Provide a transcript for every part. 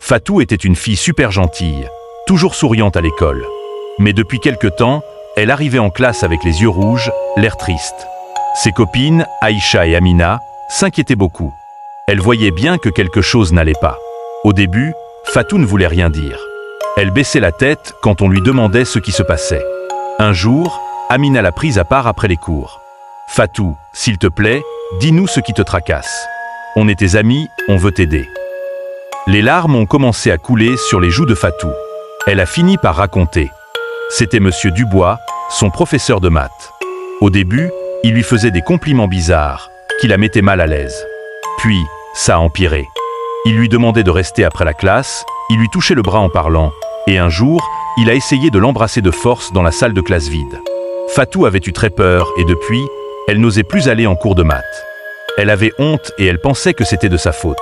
Fatou était une fille super gentille, toujours souriante à l'école. Mais depuis quelque temps, elle arrivait en classe avec les yeux rouges, l'air triste. Ses copines, Aïcha et Amina, s'inquiétaient beaucoup. Elles voyaient bien que quelque chose n'allait pas. Au début, Fatou ne voulait rien dire. Elle baissait la tête quand on lui demandait ce qui se passait. Un jour, Amina l'a prise à part après les cours. « Fatou, s'il te plaît, dis-nous ce qui te tracasse. On est tes amis, on veut t'aider. » Les larmes ont commencé à couler sur les joues de Fatou. Elle a fini par raconter. C'était Monsieur Dubois, son professeur de maths. Au début, il lui faisait des compliments bizarres, qui la mettaient mal à l'aise. Puis, ça a empiré. Il lui demandait de rester après la classe, il lui touchait le bras en parlant, et un jour, il a essayé de l'embrasser de force dans la salle de classe vide. Fatou avait eu très peur et depuis, elle n'osait plus aller en cours de maths. Elle avait honte et elle pensait que c'était de sa faute.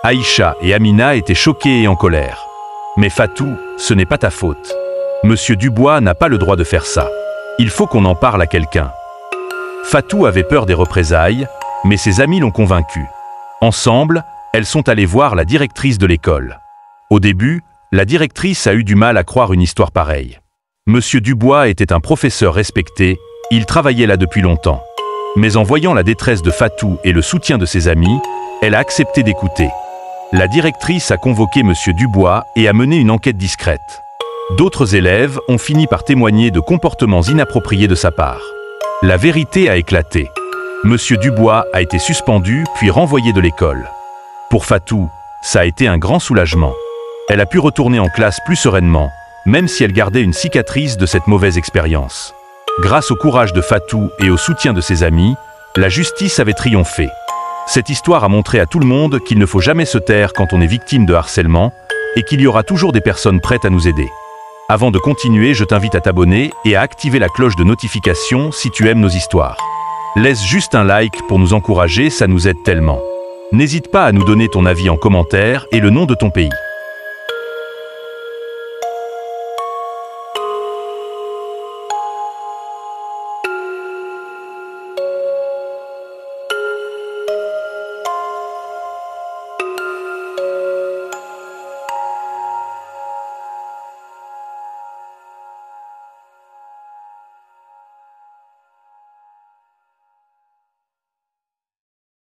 Aïcha et Amina étaient choquées et en colère. « Mais Fatou, ce n'est pas ta faute. Monsieur Dubois n'a pas le droit de faire ça. Il faut qu'on en parle à quelqu'un. » Fatou avait peur des représailles, mais ses amis l'ont convaincue. Ensemble, elles sont allées voir la directrice de l'école. Au début, la directrice a eu du mal à croire une histoire pareille. Monsieur Dubois était un professeur respecté, il travaillait là depuis longtemps. Mais en voyant la détresse de Fatou et le soutien de ses amis, elle a accepté d'écouter. La directrice a convoqué Monsieur Dubois et a mené une enquête discrète. D'autres élèves ont fini par témoigner de comportements inappropriés de sa part. La vérité a éclaté. Monsieur Dubois a été suspendu puis renvoyé de l'école. Pour Fatou, ça a été un grand soulagement. Elle a pu retourner en classe plus sereinement, même si elle gardait une cicatrice de cette mauvaise expérience. Grâce au courage de Fatou et au soutien de ses amis, la justice avait triomphé. Cette histoire a montré à tout le monde qu'il ne faut jamais se taire quand on est victime de harcèlement et qu'il y aura toujours des personnes prêtes à nous aider. Avant de continuer, je t'invite à t'abonner et à activer la cloche de notification si tu aimes nos histoires. Laisse juste un like pour nous encourager, ça nous aide tellement. N'hésite pas à nous donner ton avis en commentaire et le nom de ton pays.